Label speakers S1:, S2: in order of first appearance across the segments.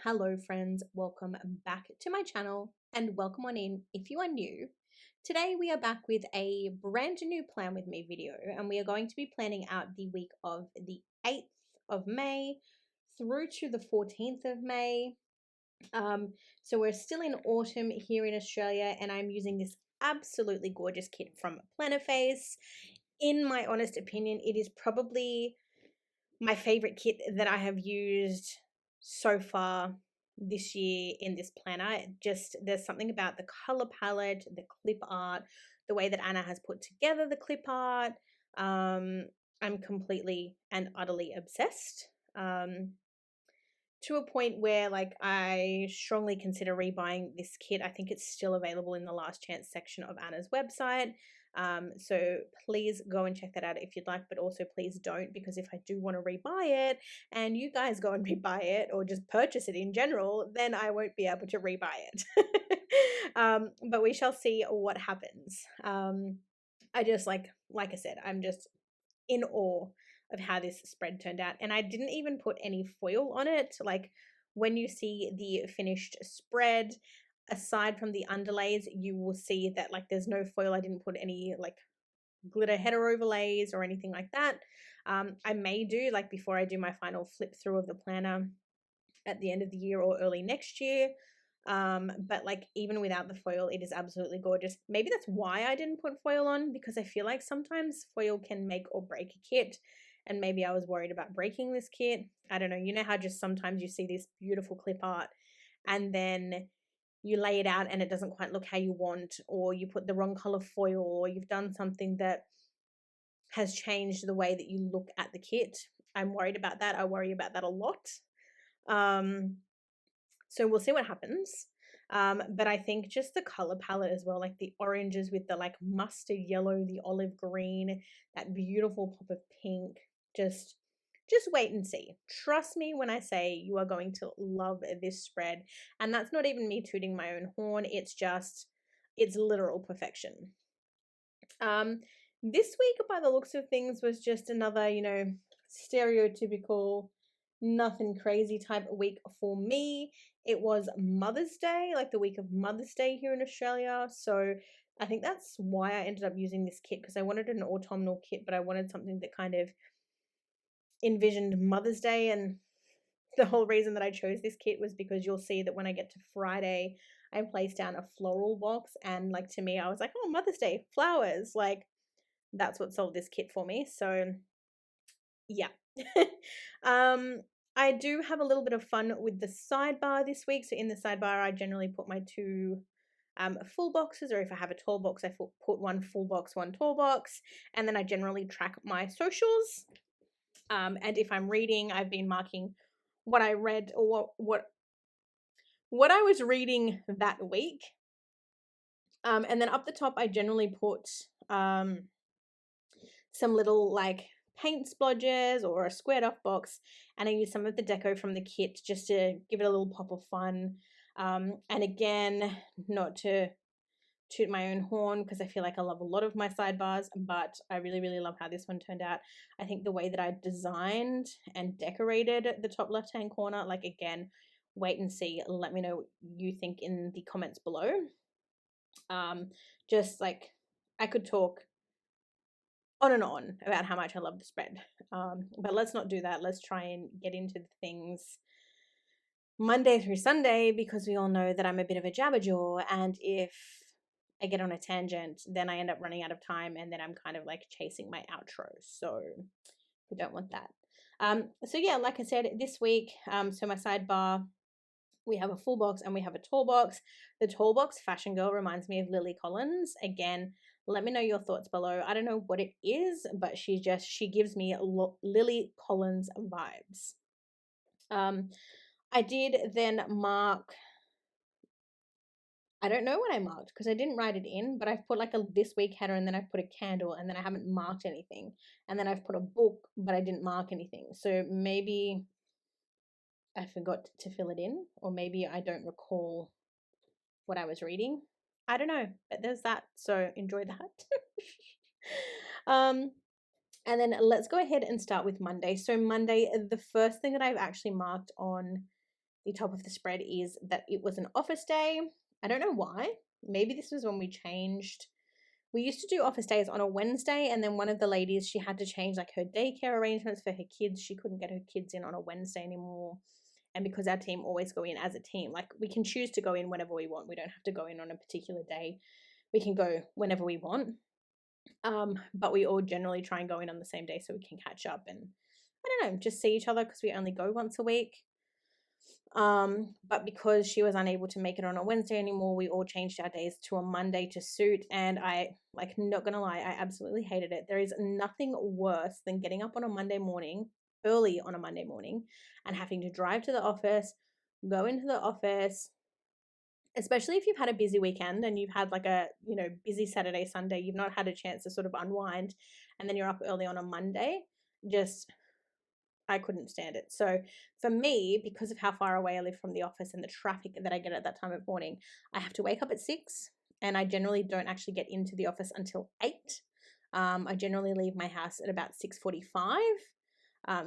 S1: Hello friends, welcome back to my channel and welcome on in if you are new. Today we are back with a brand new plan with me video and we are going to be planning out the week of the 8th of May through to the 14th of May. So we're still in autumn here in Australia and I'm using this absolutely gorgeous kit from plannerface. In my honest opinion, it is probably my favorite kit that I have used so far this year in this planner. There's something about the color palette, the clip art, the way that Anna has put together the clip art. I'm completely and utterly obsessed. To a point where I strongly consider rebuying this kit. I think it's still available in the last chance section of Anna's website. So please go and check that out if you'd like, but also please don't, because if I do want to rebuy it and you guys go and rebuy it or just purchase it in general, then I won't be able to rebuy it. But we shall see what happens. I just like I said, I'm just in awe of how this spread turned out, and I didn't even put any foil on it. Like when you see the finished spread, aside from the underlays, you will see that there's no foil. I didn't put any glitter header overlays or anything like that. I may do before I do my final flip through of the planner at the end of the year or early next year. But even without the foil, it is absolutely gorgeous. Maybe that's why I didn't put foil on, because I feel like sometimes foil can make or break a kit, and maybe I was worried about breaking this kit. I don't know. You know how just sometimes you see this beautiful clip art and then you lay it out and it doesn't quite look how you want, or you put the wrong color foil, or you've done something that has changed the way that you look at the kit. I'm worried about that. I worry about that a lot. So we'll see what happens. But I think just the color palette as well, the oranges with the mustard yellow, the olive green, that beautiful pop of pink, just wait and see. Trust me when I say you are going to love this spread. And that's not even me tooting my own horn. It's literal perfection. This week, by the looks of things, was just another, stereotypical, nothing crazy type of week for me. It was Mother's Day, the week of Mother's Day here in Australia. So I think that's why I ended up using this kit, because I wanted an autumnal kit, but I wanted something that kind of envisioned Mother's Day. And the whole reason that I chose this kit was because you'll see that when I get to Friday, I placed down a floral box, and to me, I was like, oh, Mother's Day, flowers, that's what sold this kit for me. So yeah. I do have a little bit of fun with the sidebar this week. So in the sidebar, I generally put my two full boxes, or if I have a tall box, I put one full box, one tall box, and then I generally track my socials. And if I'm reading, I've been marking what I read, or what I was reading that week. And then up the top, I generally put some little paint splodges or a squared off box, and I use some of the deco from the kit just to give it a little pop of fun. And again, not to toot my own horn, because I feel like I love a lot of my sidebars, but I really, really love how this one turned out. I think the way that I designed and decorated the top left hand corner, again, wait and see. Let me know what you think in the comments below. Just I could talk on and on about how much I love the spread, but let's not do that. Let's try and get into the things Monday through Sunday, because we all know that I'm a bit of a jabberjaw, and if I get on a tangent, then I end up running out of time, and then I'm kind of chasing my outro, so we don't want that. So yeah, like I said, this week, so my sidebar, we have a full box and we have a tall box. The tall box Fashion Girl reminds me of Lily Collins. Again, let me know your thoughts below. I don't know what it is, but she gives me Lily Collins vibes. I did then mark, I don't know what I marked because I didn't write it in, but I've put a this week header, and then I've put a candle, and then I haven't marked anything. And then I've put a book, but I didn't mark anything. So maybe I forgot to fill it in, or maybe I don't recall what I was reading. I don't know, but there's that. So enjoy that. And then let's go ahead and start with Monday. So Monday, the first thing that I've actually marked on the top of the spread is that it was an office day. I don't know why. Maybe this was when we changed. We used to do office days on a Wednesday, and then one of the ladies, she had to change like her daycare arrangements for her kids. She couldn't get her kids in on a Wednesday anymore. And because our team always go in as a team, like we can choose to go in whenever we want. We don't have to go in on a particular day. We can go whenever we want. But we all generally try and go in on the same day so we can catch up and, I don't know, just see each other because we only go once a week. But because she was unable to make it on a Wednesday anymore, we all changed our days to a Monday to suit. And I, like, not gonna lie, I absolutely hated it. There is nothing worse than getting up on a Monday morning, early on a Monday morning, and having to drive to the office, go into the office, especially if you've had a busy weekend and you've had like a, busy Saturday, Sunday, you've not had a chance to sort of unwind, and then you're up early on a Monday. Just, I couldn't stand it. So for me, because of how far away I live from the office and the traffic that I get at that time of morning, I have to wake up at 6, and I generally don't actually get into the office until 8. I generally leave my house at about 6:45.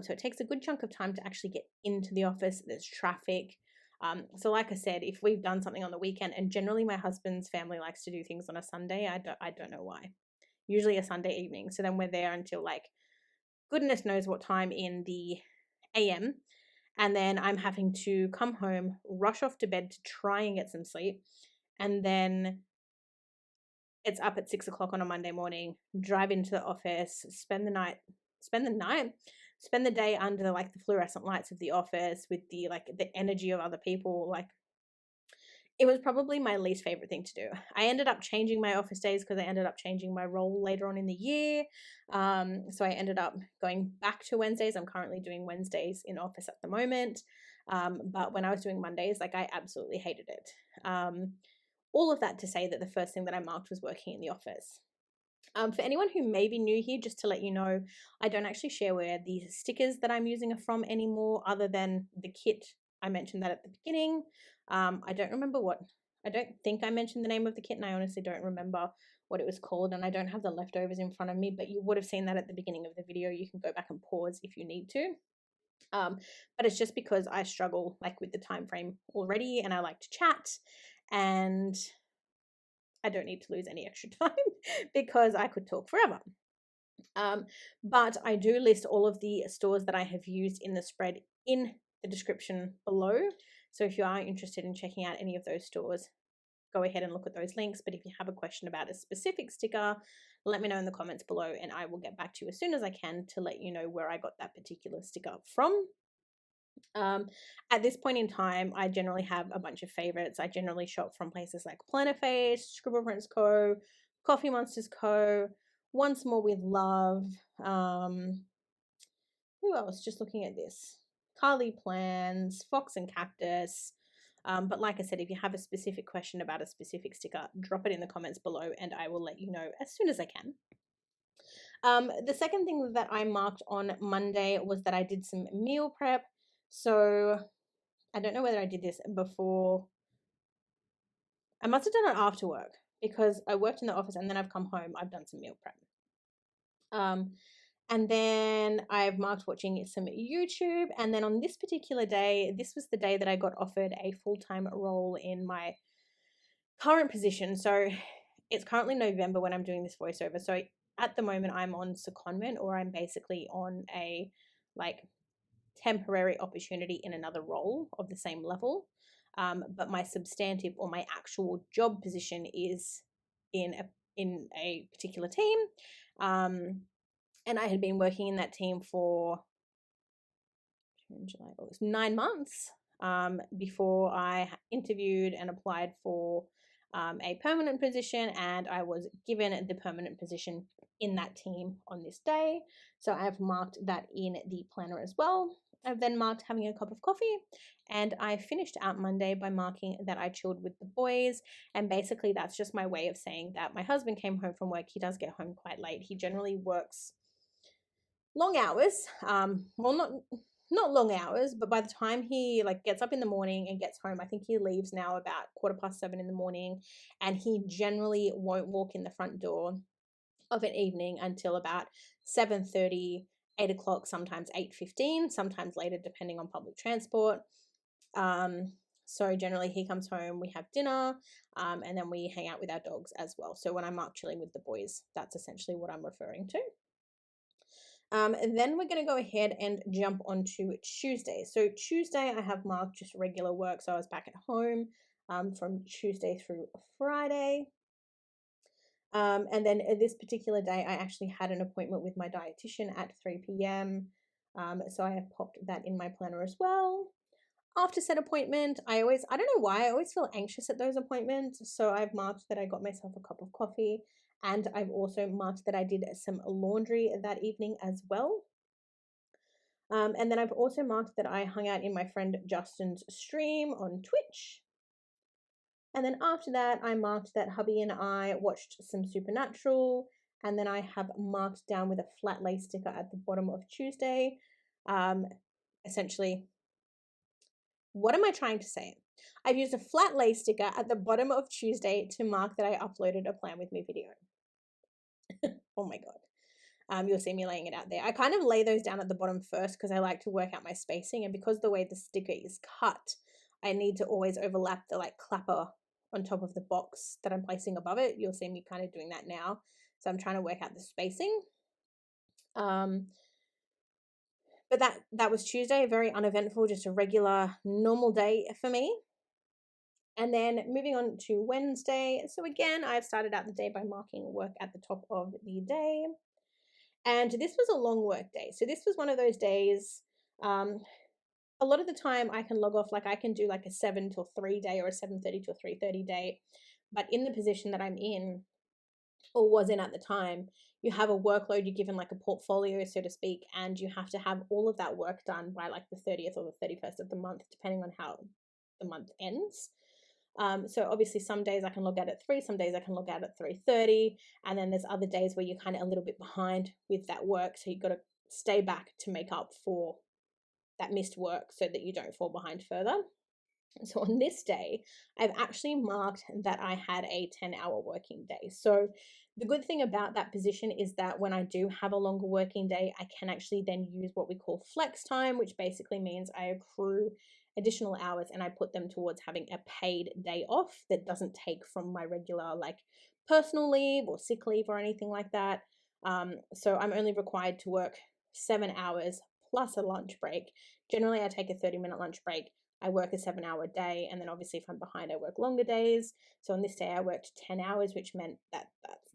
S1: So it takes a good chunk of time to actually get into the office. There's traffic. So like I said, if we've done something on the weekend, and generally my husband's family likes to do things on a Sunday, I don't know why. Usually a Sunday evening. So then we're there until like goodness knows what time in the AM. And then I'm having to come home, rush off to bed to try and get some sleep. And then it's up at 6 o'clock on a Monday morning, drive into the office, spend the day under like the fluorescent lights of the office with the energy of other people. Like, it was probably my least favorite thing to do. I ended up changing my office days because I ended up changing my role later on in the year. So I ended up going back to Wednesdays. I'm currently doing Wednesdays in office at the moment. But when I was doing Mondays, like, I absolutely hated it. All of that to say that the first thing that I marked was working in the office. For anyone who may be new here, just to let you know, I don't actually share where the stickers that I'm using are from anymore, other than the kit. I mentioned that at the beginning. I don't think I mentioned the name of the kit, and I honestly don't remember what it was called, and I don't have the leftovers in front of me, but you would have seen that at the beginning of the video. You can go back and pause if you need to. But it's just because I struggle like with the time frame already, and I like to chat, and I don't need to lose any extra time because I could talk forever. But I do list all of the stores that I have used in the spread in the description below. So if you are interested in checking out any of those stores, go ahead and look at those links. But if you have a question about a specific sticker, let me know in the comments below, and I will get back to you as soon as I can to let you know where I got that particular sticker from. At this point in time, I generally have a bunch of favorites. I generally shop from places like Plannerface, Scribble Prints Co., Coffee Monsters Co., Once More with Love. Who else? Just looking at this. Carly Plans, Fox and Cactus. But like I said, if you have a specific question about a specific sticker, drop it in the comments below and I will let you know as soon as I can. The second thing that I marked on Monday was that I did some meal prep. So I don't know whether I did this before. I must have done it after work because I worked in the office and then I've come home. I've done some meal prep. And then I've marked watching some YouTube. And then on this particular day, this was the day that I got offered a full-time role in my current position. So it's currently November when I'm doing this voiceover. So at the moment I'm on secondment, or I'm basically on a like temporary opportunity in another role of the same level. But my substantive or my actual job position is in a particular team. And I had been working in that team for July, August, 9 months before I interviewed and applied for a permanent position, and I was given the permanent position in that team on this day. So I've marked that in the planner as well. I've then marked having a cup of coffee, and I finished out Monday by marking that I chilled with the boys. And basically that's just my way of saying that my husband came home from work. He does get home quite late. He generally works long hours. Well, not long hours, but by the time he like gets up in the morning and gets home, I think he leaves now about 7:15 in the morning, and he generally won't walk in the front door of an evening until about 7:30, 8 o'clock, sometimes 8:15, sometimes later depending on public transport. So generally he comes home, we have dinner, and then we hang out with our dogs as well. So when I mark chilling with the boys, that's essentially what I'm referring to. And then we're going to go ahead and jump onto Tuesday. So Tuesday I have marked just regular work. So I was back at home from Tuesday through Friday. And then this particular day, I actually had an appointment with my dietitian at 3 p.m. So I have popped that in my planner as well. After said appointment, I don't know why, I always feel anxious at those appointments. So I've marked that I got myself a cup of coffee, and I've also marked that I did some laundry that evening as well. And then I've also marked that I hung out in my friend Justin's stream on Twitch. And then after that, I marked that hubby and I watched some Supernatural. And then I have marked down with a flat lay sticker at the bottom of Tuesday. Essentially, what am I trying to say? I've used a flat lay sticker at the bottom of Tuesday to mark that I uploaded a Plan With Me video. Oh my God. You'll see me laying it out there. I kind of lay those down at the bottom first because I like to work out my spacing. And because the way the sticker is cut, I need to always overlap the like clapper on top of the box that I'm placing above it. You'll see me kind of doing that now. So I'm trying to work out the spacing. But that was Tuesday, very uneventful, just a regular normal day for me. And then moving on to Wednesday. So again, I've started out the day by marking work at the top of the day. And this was a long work day. So this was one of those days, a lot of the time I can log off, like I can do like a 7 till 3 day or a 7:30 till 3:30 day. But in the position that I'm in, or was in at the time, you have a workload, you're given like a portfolio, so to speak, and you have to have all of that work done by like the 30th or the 31st of the month, depending on how the month ends. So obviously some days I can log out at 3, some days I can log out at 3:30, and then there's other days where you're kind of a little bit behind with that work, so you've got to stay back to make up for that missed work so that you don't fall behind further. So on this day, I've actually marked that I had a 10-hour working day. So the good thing about that position is that when I do have a longer working day, I can actually then use what we call flex time, which basically means I accrue additional hours and I put them towards having a paid day off that doesn't take from my regular like personal leave or sick leave or anything like that. So I'm only required to work 7 hours plus a lunch break. Generally, I take a 30-minute lunch break. I work a 7-hour day, and then obviously if I'm behind, I work longer days. So on this day, I worked 10 hours, which meant that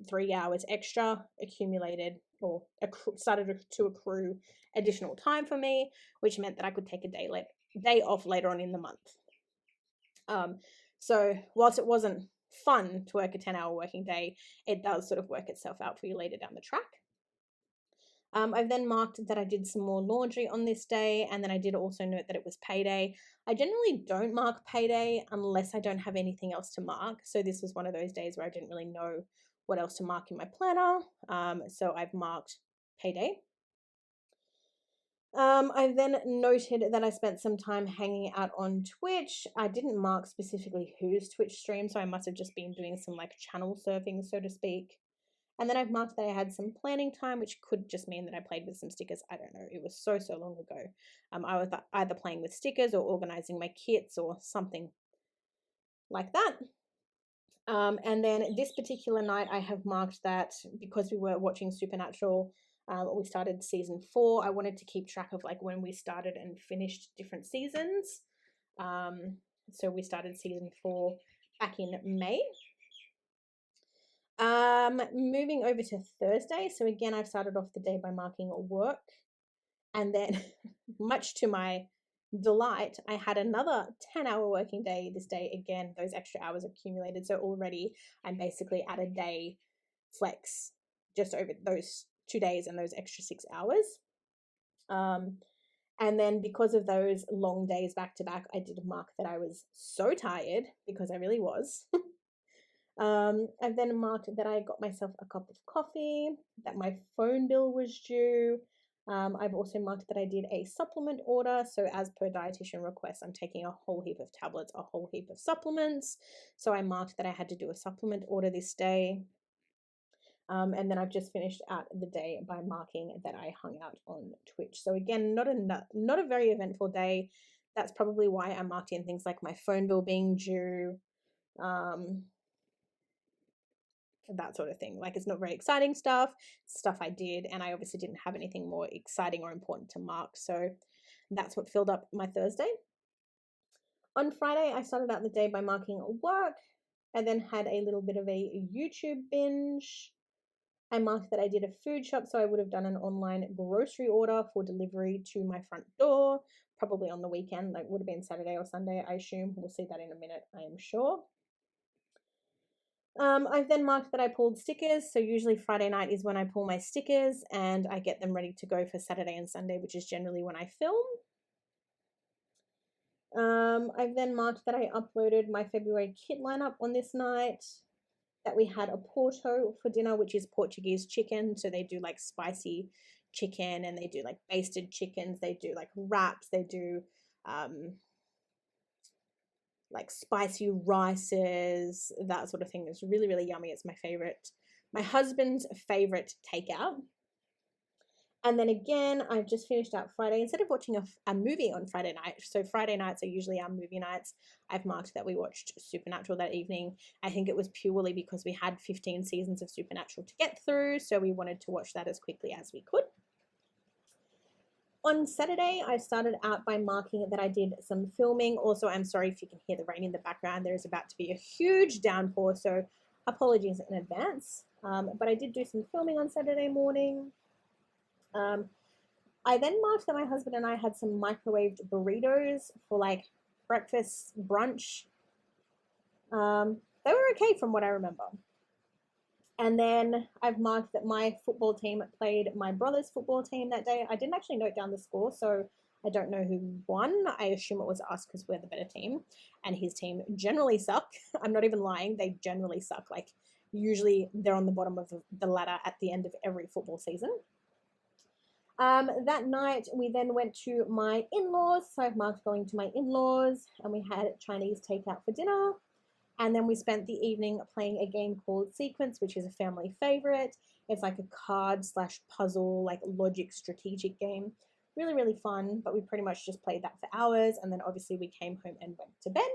S1: 3 hours extra accumulated or started to accrue additional time for me, which meant that I could take a day off later on in the month. So whilst it wasn't fun to work a 10-hour working day, it does sort of work itself out for you later down the track. I've then marked that I did some more laundry on this day, and then I did also note that it was payday. I generally don't mark payday unless I don't have anything else to mark. So this was one of those days where I didn't really know what else to mark in my planner. So I've marked payday. I've then noted that I spent some time hanging out on Twitch. I didn't mark specifically whose Twitch stream, so I must have just been doing some like channel surfing, so to speak. And then I've marked that I had some planning time, which could just mean that I played with some stickers. I don't know. It was so long ago. I was either playing with stickers or organizing my kits or something like that. And then this particular night, I have marked that because we were watching Supernatural, we started season 4. I wanted to keep track of like when we started and finished different seasons. So we started season 4 back in May. Moving over to Thursday. So again, I've started off the day by marking work. And then, much to my delight, I had another 10-hour working day this day. Again, those extra hours accumulated. So already I'm basically at a day flex just over those 2 days and those extra 6 hours. And then because of those long days back to back, I did mark that I was so tired because I really was. I've then marked that I got myself a cup of coffee, that my phone bill was due. I've also marked that I did a supplement order. So as per dietitian request, I'm taking a whole heap of tablets, a whole heap of supplements. So I marked that I had to do a supplement order this day. And then I've just finished out the day by marking that I hung out on Twitch. So again, not a very eventful day. that's probably why I marked in things like my phone bill being due, that sort of thing. Like, it's not very exciting stuff I did, and I obviously didn't have anything more exciting or important to mark, so that's what filled up my Thursday. On Friday, I started out the day by marking work. I then had a little bit of a YouTube binge. I marked that I did a food shop, so I would have done an online grocery order for delivery to my front door, probably on the weekend, like would have been Saturday or Sunday, I assume. We'll see that in a minute, I am sure. I've then marked that I pulled stickers, so usually Friday night is when I pull my stickers and I get them ready to go for Saturday and Sunday, which is generally when I film. I've then marked that I uploaded my February kit lineup on this night, that we had a porto for dinner, which is Portuguese chicken. So they do like spicy chicken, and they do like basted chickens, they do like wraps, they do like spicy rices, that sort of thing. It's really, really yummy. It's my favorite, my husband's favorite takeout. And then again, I've just finished out Friday. Instead of watching a movie on Friday night, so Friday nights are usually our movie nights, I've marked that we watched Supernatural that evening. I think it was purely because we had 15 seasons of Supernatural to get through, so we wanted to watch that as quickly as we could. On Saturday, I started out by marking that I did some filming. Also, I'm sorry if you can hear the rain in the background. There is about to be a huge downpour, so apologies in advance. But I did do some filming on Saturday morning. I then marked that my husband and I had some microwaved burritos for like breakfast, brunch. They were okay from what I remember. And then I've marked that my football team played my brother's football team that day. I didn't actually note down the score, so I don't know who won. I assume it was us because we're the better team, and his team generally suck. I'm not even lying. They generally suck. Like, usually they're on the bottom of the ladder at the end of every football season. That night, we then went to my in-laws. So I've marked going to my in-laws, and we had Chinese takeout for dinner. And then we spent the evening playing a game called Sequence, which is a family favorite. It's like a card / puzzle, like logic strategic game. Really, really fun, but we pretty much just played that for hours. And then obviously we came home and went to bed.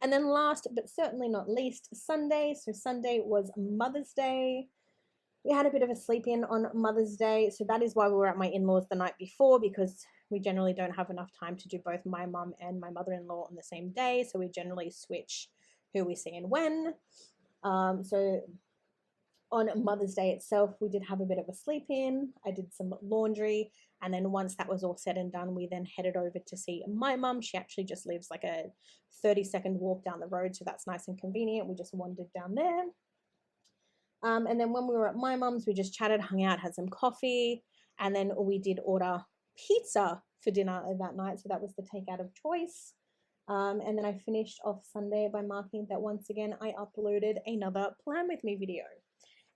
S1: And then last, but certainly not least, Sunday. So Sunday was Mother's Day. We had a bit of a sleep in on Mother's Day, so that is why we were at my in-laws the night before, because we generally don't have enough time to do both my mum and my mother-in-law on the same day, so we generally switch who we see and when. So on Mother's Day itself, we did have a bit of a sleep in. I did some laundry, and then once that was all said and done, we then headed over to see my mum. She actually just lives like a 30-second walk down the road, so that's nice and convenient. We just wandered down there. And then when we were at my mum's, we just chatted, hung out, had some coffee, and then we did order pizza for dinner that night. So that was the takeout of choice. And then I finished off Sunday by marking that once again I uploaded another Plan With Me video.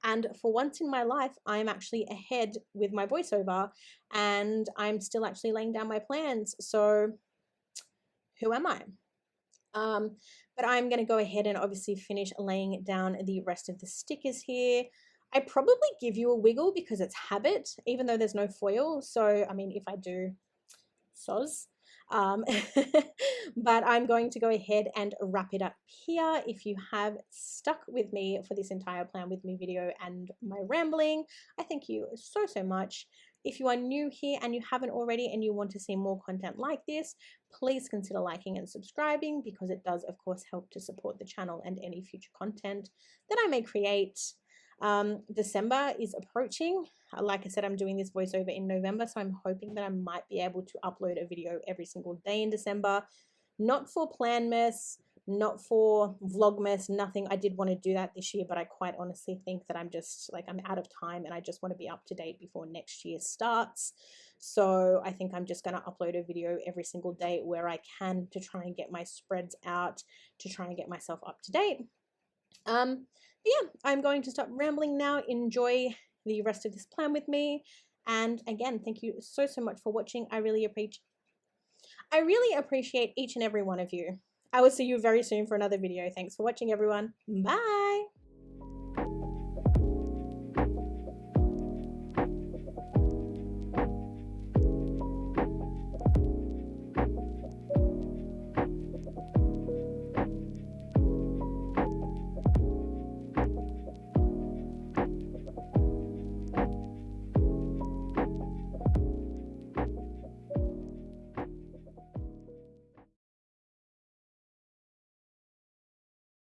S1: And for once in my life, I'm actually ahead with my voiceover, and I'm still actually laying down my plans. So who am I? But I'm going to go ahead and obviously finish laying down the rest of the stickers here. I probably give you a wiggle because it's habit, even though there's no foil. So, I mean, if I do, soz. But I'm going to go ahead and wrap it up here. If you have stuck with me for this entire Plan With Me video and my rambling, I thank you so, so much. If you are new here and you haven't already and you want to see more content like this, please consider liking and subscribing, because it does, of course, help to support the channel and any future content that I may create. December is approaching. Like I said, I'm doing this voiceover in November, so I'm hoping that I might be able to upload a video every single day in December. Not for Planmas, not for Vlogmas, nothing. I did want to do that this year, but I quite honestly think that I'm out of time, and I just want to be up to date before next year starts. So I think I'm just going to upload a video every single day where I can, to try and get my spreads out, to try and get myself up to date. Yeah, I'm going to stop rambling now. Enjoy the rest of this plan with me. And again, thank you so, so much for watching. I really appreciate each and every one of you. I will see you very soon for another video. Thanks for watching, everyone. Bye.